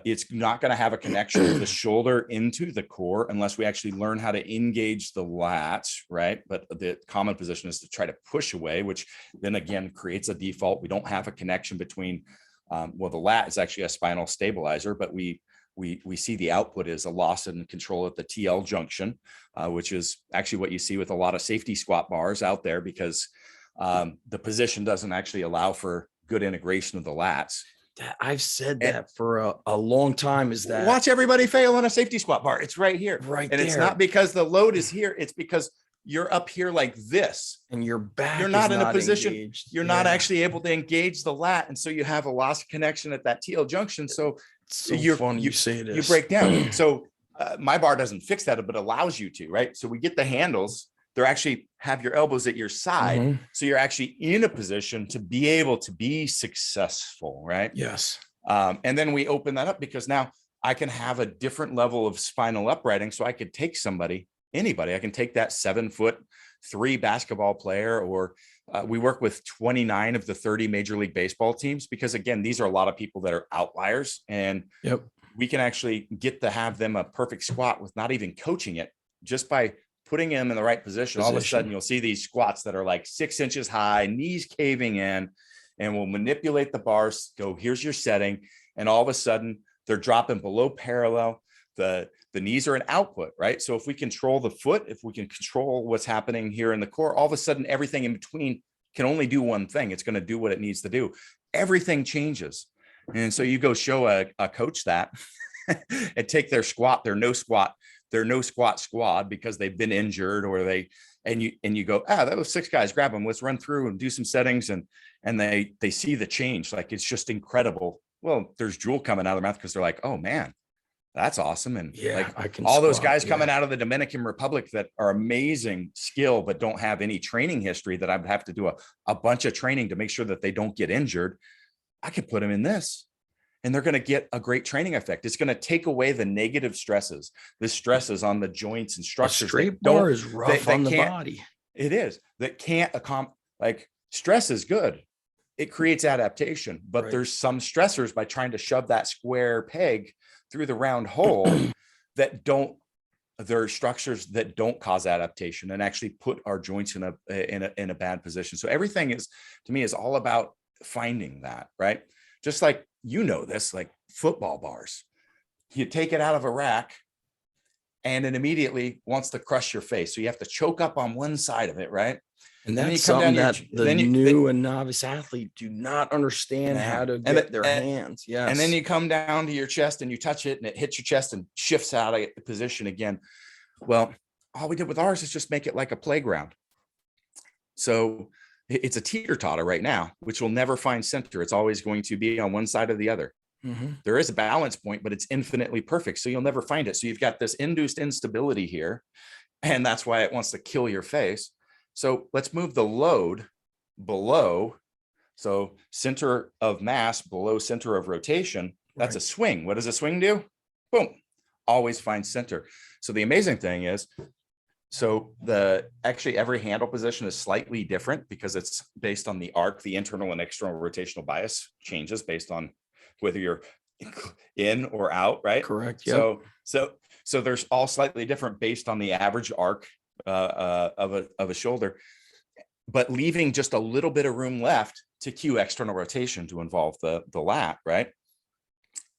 It's not going to have a connection of the shoulder into the core unless we actually learn how to engage the lats, right? But the common position is to try to push away, which then again creates a default. We don't have a connection between, well, the lat is actually a spinal stabilizer, but we see the output is a loss in control at the TL junction, which is actually what you see with a lot of safety squat bars out there, because the position doesn't actually allow for good integration of the lats. I've said that for a long time. Is that watch everybody fail on a safety squat bar? It's right here, right and there. It's not because the load is here. It's because you're up here like this, and your back. You're not in a position. Engaged. You're not actually able to engage the lat, and so you have a loss of connection at that TL junction. So you say this. You break down. So my bar doesn't fix that, but allows you to, right? So we get the handles. They're actually have your elbows at your side. So you're actually in a position to be able to be successful, right? Yes. And then we open that up because now I can have a different level of spinal uprighting. So I could take anybody. I can take that 7'3" basketball player, or we work with 29 of the 30 Major League Baseball teams, because again, these are a lot of people that are outliers, and we can actually get to have them a perfect squat with not even coaching it, just by putting them in the right position. All of a sudden you'll see these squats that are like 6 inches high, knees caving in, and we'll manipulate the bars, go, here's your setting. And all of a sudden they're dropping below parallel. The knees are an output, right? So if we control the foot, if we can control what's happening here in the core, all of a sudden everything in between can only do one thing. It's going to do what it needs to do. Everything changes. And so you go show a coach that and take their squat, their no squat squad because they've been injured, or and you go, that was 6 guys, grab them, let's run through and do some settings. And they see the change. Like, it's just incredible. Well, there's drool coming out of their mouth because they're like, oh man, that's awesome. And like I can all those guys coming out of the Dominican Republic that are amazing skill, but don't have any training history, that I'd have to do a bunch of training to make sure that they don't get injured. I could put them in this, and they're going to get a great training effect. It's going to take away the negative stresses, the stresses on the joints and structures. Straight bar is rough on the body. It is. That can't like, stress is good. It creates adaptation, but there's some stressors by trying to shove that square peg through the round hole there are structures that don't cause adaptation and actually put our joints in a bad position. So everything is, to me, is all about finding that, right? Just like, this, like football bars, you take it out of a rack and it immediately wants to crush your face. So you have to choke up on one side of it, right? And that's something that the new and novice athlete do not understand how to get their hands. Yes. And then you come down to your chest and you touch it and it hits your chest and shifts out of position again. Well, all we did with ours is just make it like a playground. So it's a teeter-totter right now, which will never find center. It's always going to be on one side or the other. There is a balance point, but it's infinitely perfect. So you'll never find it. So you've got this induced instability here, and that's why it wants to kill your face. So let's move the load below. So center of mass below center of rotation. That's a swing. What does a swing do? Boom. Always find center. So the amazing thing is, actually every handle position is slightly different because it's based on the arc, the internal and external rotational bias changes based on whether you're in or out, right? Correct. Yep. So there's all slightly different based on the average arc of a shoulder, but leaving just a little bit of room left to cue external rotation to involve the lat, right?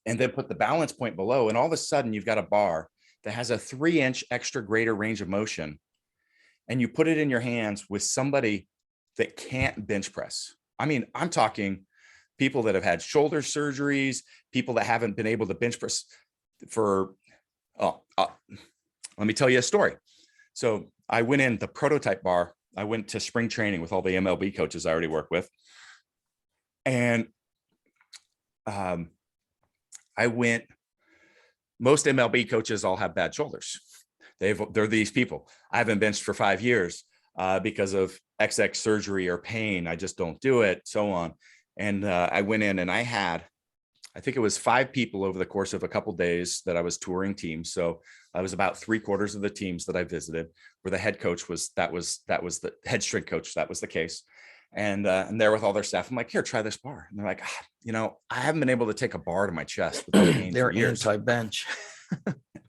And then put the balance point below, and all of a sudden you've got a bar that has a 3-inch extra greater range of motion, and you put it in your hands with somebody that can't bench press. I mean, I'm talking people that have had shoulder surgeries, people that haven't been able to bench press for, let me tell you a story. So I went in the prototype bar. I went to spring training with all the MLB coaches I already work with. And most MLB coaches all have bad shoulders. They're these people. I haven't benched for 5 years because of XX surgery or pain. I just don't do it, so on. And I went in and I think it was 5 people over the course of a couple of days that I was touring teams. So I was about 3/4 of the teams that I visited, where the head coach was the head strength coach. That was the case. And there with all their staff, I'm like, here, try this bar. And they're like, I haven't been able to take a bar to my chest without pain for They're years. anti-bench.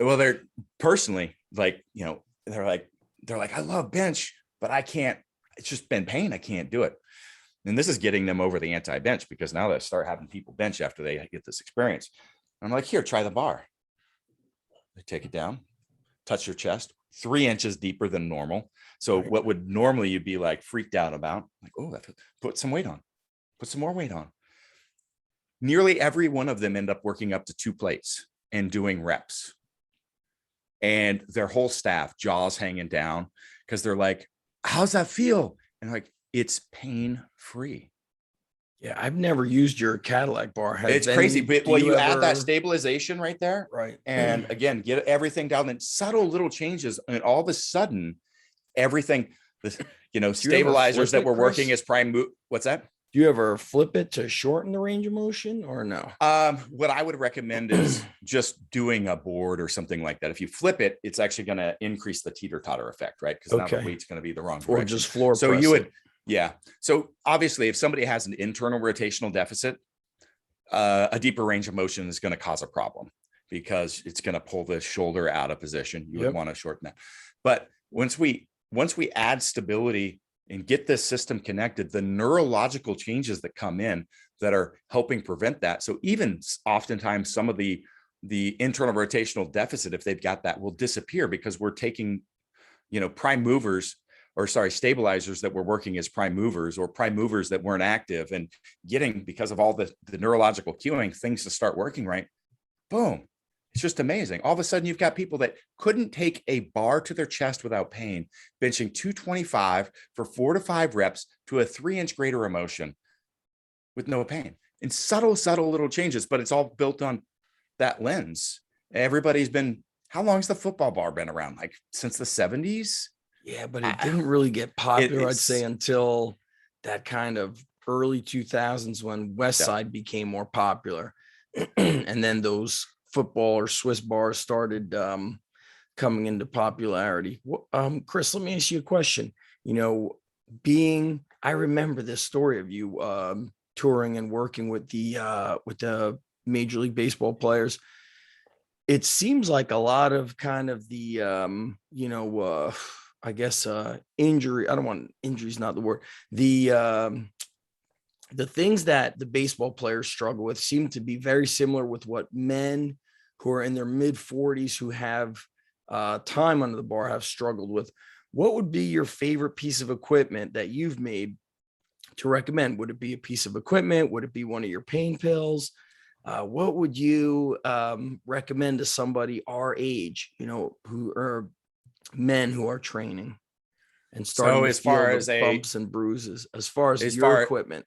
Well, they're personally like, they're like, I love bench, but I can't, it's just been pain. I can't do it. And this is getting them over the anti-bench, because now they start having people bench after they get this experience. I'm like, here, try the bar. They take it down, touch your chest, 3 inches deeper than normal. So Right. what would normally you'd be like freaked out about, like, oh, put some weight on, put some more weight on. Nearly every one of them end up working up to 2 plates and doing reps. And their whole staff, jaws hanging down, because they're like, how's that feel? And like, it's pain-free. Yeah, I've never used your Cadillac bar. It's crazy, but well, you add that ever- stabilization right there, Right. and again, get everything down. Then subtle little changes, and all of a sudden, everything, stabilizers that flip it, were working Chris? as prime move. What's that? Do you ever flip it to shorten the range of motion, or no? What I would recommend is just doing a board or something like that. If you flip it, it's actually going to increase the teeter-totter effect, right? Because now the Okay. weight's going to be the wrong Or direction. just floor So press you would, it? yeah. So obviously, if somebody has an internal rotational deficit, a deeper range of motion is going to cause a problem, because it's going to pull the shoulder out of position. You Yep. would want to shorten that. But once we add stability and get this system connected, the neurological changes that come in that are helping prevent that. So even oftentimes some of the internal rotational deficit, if they've got that, will disappear, because we're taking, prime movers, or sorry, stabilizers that were working as prime movers, or prime movers that weren't active, and getting, because of all the neurological cueing, things to start working right. Boom. It's just amazing. All of a sudden, you've got people that couldn't take a bar to their chest without pain, benching 225 for 4 to 5 reps to a 3-inch greater emotion with no pain. And subtle little changes, but it's all built on that lens. Everybody's been, how long's the football bar been around? Like since the 70s? Yeah, but it didn't really get popular, I'd it's- say, until that kind of early 2000s, when West Yeah. Side became more popular. And then those football or Swiss bars started coming into popularity. Chris, let me ask you a question. I remember this story of you touring and working with the Major League Baseball players. It seems like a lot of kind of the I guess injury. I don't want injuries, not the word. The things that the baseball players struggle with seem to be very similar with what men who are in their mid 40s who have time under the bar have struggled with. What would be your favorite piece of equipment that you've made to recommend? Would it be a piece of equipment? Would it be one of your pain pills? What would you recommend to somebody our age, who are men who are training and starting So to as far feel as the a- bumps and bruises, as far as as your far- equipment?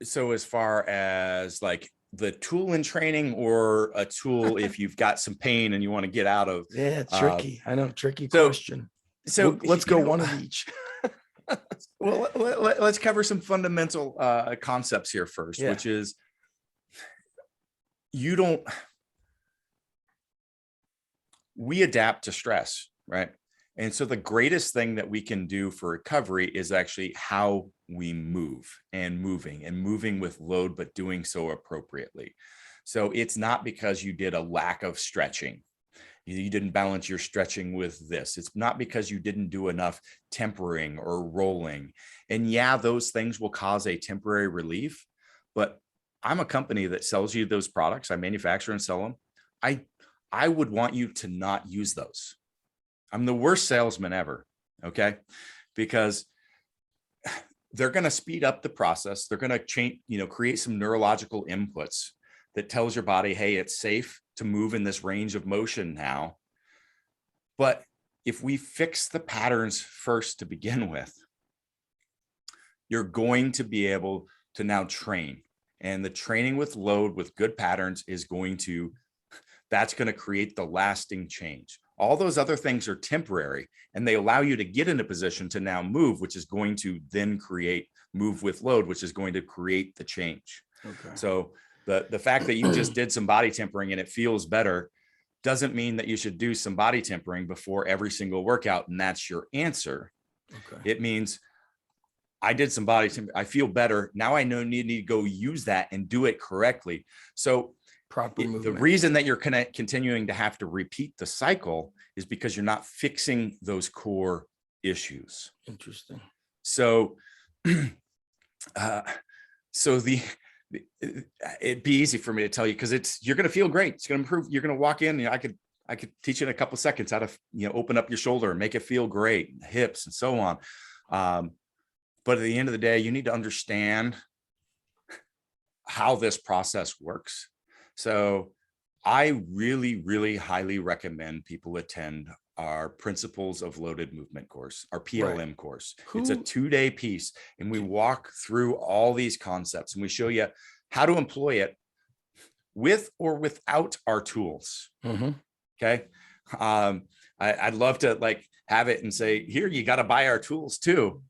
So as far as like the tool in training, or a tool if you've got some pain and you want to get out of, Yeah, tricky. I know, tricky so- question. so Let's go one of each. Well, let's cover some fundamental concepts here first, Yeah. which is we adapt to stress, right? And so the greatest thing that we can do for recovery is actually how we move, and moving with load, but doing so appropriately. So it's not because you did a lack of stretching. You didn't balance your stretching with this. It's not because you didn't do enough tempering or rolling. And yeah, those things will cause a temporary relief, but I'm a company that sells you those products. I manufacture and sell them. I would want you to not use those. I'm the worst salesman ever. Okay. Because they're going to speed up the process. They're going to change, create some neurological inputs that tells your body, hey, it's safe to move in this range of motion now. But if we fix the patterns first to begin with, you're going to be able to now train. And the training with load with good patterns is that's going to create the lasting change. All those other things are temporary, and they allow you to get in a position to now move, which is going to then create move with load, which is going to create the change. Okay. So the fact that you just did some body tempering and it feels better doesn't mean that you should do some body tempering before every single workout, and that's your answer. Okay. It means I did some body tempering, I feel better. Now I need to go use that and do it correctly. So Proper movement. the reason that you're continuing to have to repeat the cycle is because you're not fixing those core issues. Interesting. So, it'd be easy for me to tell you, because you're going to feel great. It's going to improve. You're going to walk in. I could teach you in a couple of seconds how to, open up your shoulder and make it feel great, hips and so on. But at the end of the day, you need to understand how this process works. So I really, really highly recommend people attend our Principles of Loaded Movement course, our PLM course. It's a 2-day piece, and we walk through all these concepts and we show you how to employ it with or without our tools. Okay. I'd love to have it and say, here, you got to buy our tools too,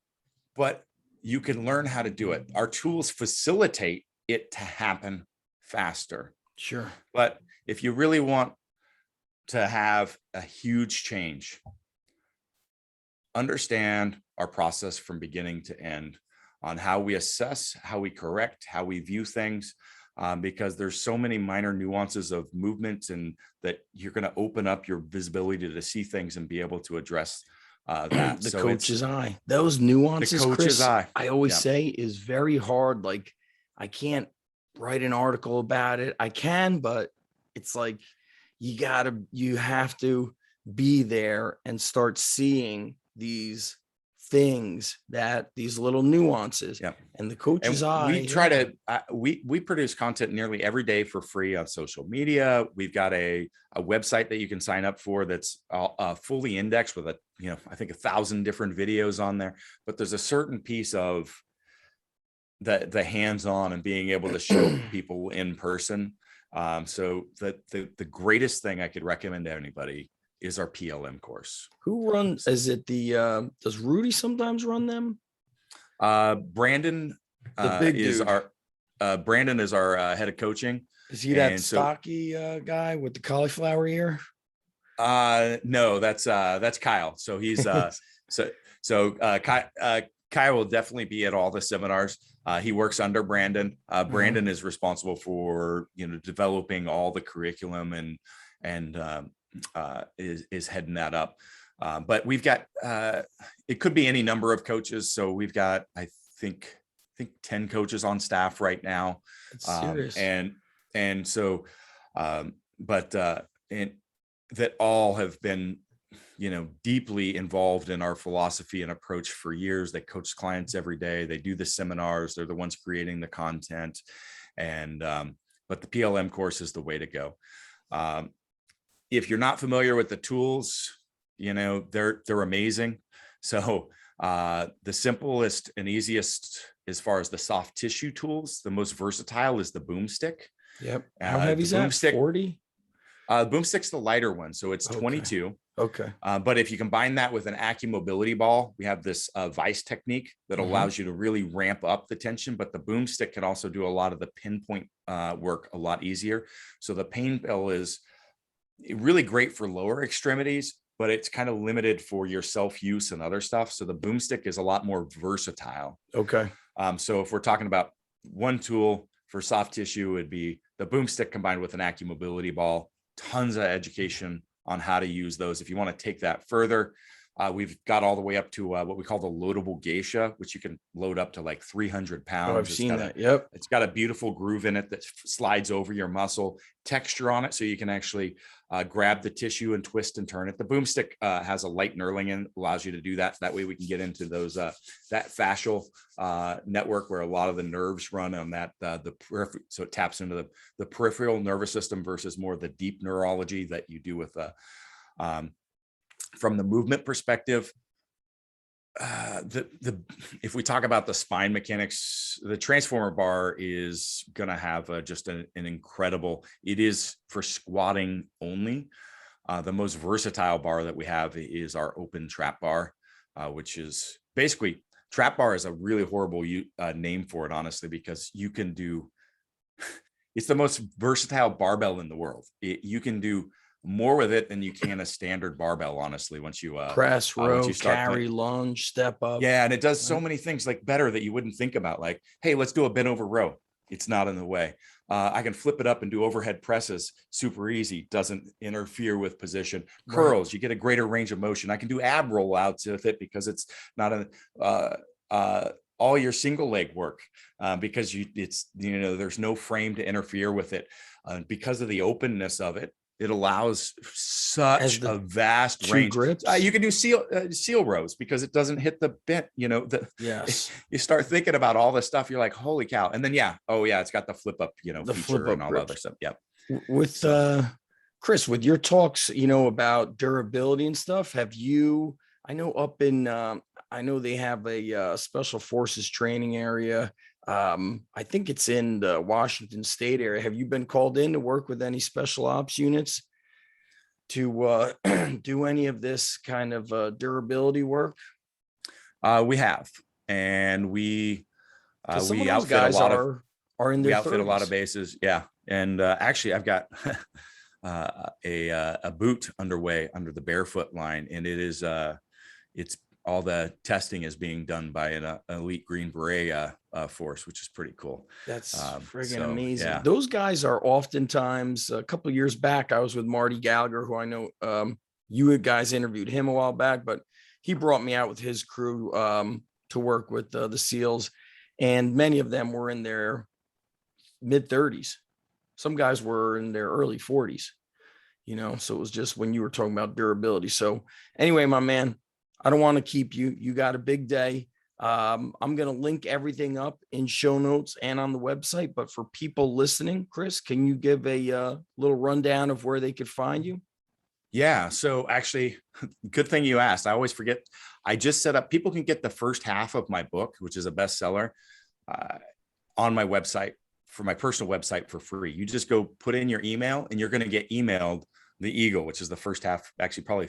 but you can learn how to do it. Our tools facilitate it to happen faster. Sure. But if you really want to have a huge change, understand our process from beginning to end on how we assess, how we correct, how we view things, because there's so many minor nuances of movement, and that you're going to open up your visibility to see things and be able to address that. The coach's eye, those nuances, the coach's Chris, eye. I always say is very hard. Like, I can't write an article about it. I can, but it's like, you have to be there and start seeing these things, these little nuances. Yeah. And the coach's eye. We try to, we produce content nearly every day for free on social media. We've got a website that you can sign up for that's fully indexed with I think 1,000 different videos on there. But there's a certain piece of the hands-on and being able to show people in person. So the greatest thing I could recommend to anybody is our PLM course. Who runs? Is it does Rudy sometimes run them? Brandon is our head of coaching. Is he that stocky guy with the cauliflower ear? No, that's Kyle. So he's Kyle will definitely be at all the seminars. He works under Brandon. Brandon is responsible for developing all the curriculum and is heading that up. But we've got it could be any number of coaches. So we've got I think 10 coaches on staff right now. That's serious. And so that all have been deeply involved in our philosophy and approach for years. They coach clients every day. They do the seminars. They're the ones creating the content. And but the PLM course is the way to go. If you're not familiar with the tools, they're amazing. So the simplest and easiest as far as the soft tissue tools, the most versatile is the boomstick. Yep. How heavy is that? 40? Boomstick's the lighter one. So it's 22. Okay. But if you combine that with an AccuMobility ball, we have this vice technique that allows you to really ramp up the tension, but the boomstick can also do a lot of the pinpoint work a lot easier. So the pain pill is really great for lower extremities, but it's kind of limited for your self-use and other stuff. So the boomstick is a lot more versatile. Okay. So if we're talking about one tool for soft tissue, it'd be the boomstick combined with an AccuMobility ball. Tons of education on how to use those. If you want to take that further, we've got all the way up to what we call the loadable geisha, which you can load up to like 300 pounds. Oh, I've seen that. Yep. It's got a beautiful groove in it that slides over your muscle, texture on it. So you can actually grab the tissue and twist and turn it. The boomstick has a light knurling in, allows you to do that. So that way we can get into those, that fascial network where a lot of the nerves run on that, so it taps into the peripheral nervous system versus more the deep neurology that you do with from the movement perspective. If we talk about the spine mechanics, the transformer bar is going to have just an incredible, it is for squatting only. The most versatile bar that we have is our open trap bar, which is basically, trap bar is a really horrible name for it, honestly, because you can do, it's the most versatile barbell in the world. You can do more with it than you can a standard barbell, honestly, once you Press, once row, you start playing. carry, lunge, step up. Yeah, and it does so Right. many things like better that you wouldn't think about. Like, hey, let's do a bent over row. It's not in the way. I can flip it up and do overhead presses, super easy, doesn't interfere with position. Right. Curls, you get a greater range of motion. I can do ab rollouts with it because it's not all your single leg work, because it's, there's no frame to interfere with it. Because of the openness of it, it allows such a vast range. Grips. You can do seal rows because it doesn't hit the bent. Yes. You start thinking about all this stuff. You're like, holy cow! And then it's got the flip up, The feature flip up and all the other stuff. Yep. With Chris, with your talks, about durability and stuff, have you? I know up in, I know they have a special forces training area. I think it's in the Washington State area. Have you been called in to work with any special ops units to do any of this kind of durability work? We have, and we outfit a lot of are in their we outfit 30s. a lot of bases. Yeah, and actually, I've got a boot underway under the barefoot line, and it is it's all the testing is being done by an elite Green Beret force, which is pretty cool. That's friggin' so, amazing. yeah. Those guys are oftentimes, a couple of years back, I was with Marty Gallagher, who I know you guys interviewed him a while back, but he brought me out with his crew to work with the SEALs, and many of them were in their mid 30s. Some guys were in their early 40s, so it was just when you were talking about durability. So anyway, my man, I don't want to keep you. You got a big day. I'm going to link everything up in show notes and on the website. But for people listening, Chris, can you give a little rundown of where they could find you? Yeah. So actually, good thing you asked. I always forget. I just set up, people can get the first half of my book, which is a bestseller, on my website, for my personal website, for free. You just go put in your email and you're going to get emailed the Eagle, which is the first half, actually probably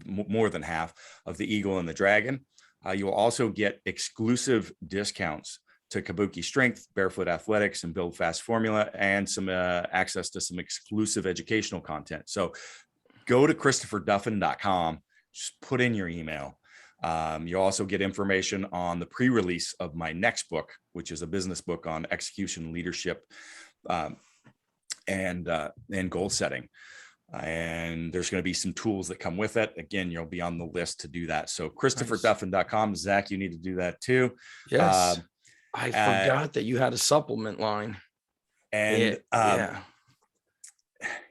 more than half of the Eagle and the Dragon. You will also get exclusive discounts to Kabuki Strength, Barefoot Athletics, and Build Fast Formula, and some access to some exclusive educational content. So go to ChristopherDuffin.com, just put in your email. You'll also get information on the pre-release of my next book, which is a business book on execution, leadership, and goal setting. And there's going to be some tools that come with it. Again, you'll be on the list to do that. So ChristopherDuffin.com. Zach, you need to do that too. Yes. I forgot that you had a supplement line. And I'd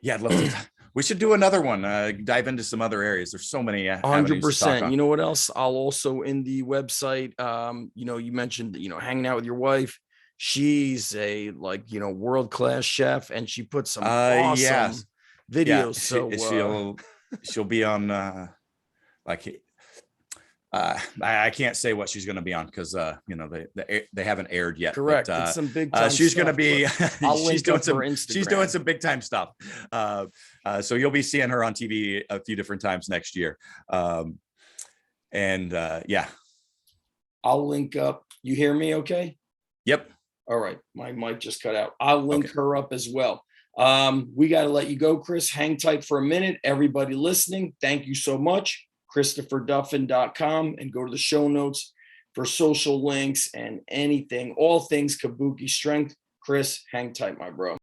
love to. We should do another one, dive into some other areas. There's so many. 100%. You know what else? I'll also, in the website, you mentioned, hanging out with your wife. She's a world-class chef, and she puts some awesome videos. Yeah, so she'll be on I can't say what she's going to be on because they haven't aired yet. Correct. But, it's some big time she's stuff, going to be she's doing some big time stuff. So you'll be seeing her on TV a few different times next year. I'll link up. You hear me okay? Yep. All right. My mic just cut out. I'll link her up as well. We got to let you go, Chris. Hang tight for a minute. Everybody listening, thank you so much. ChristopherDuffin.com, and go to the show notes for social links and anything, all things Kabuki Strength. Chris, hang tight, my bro.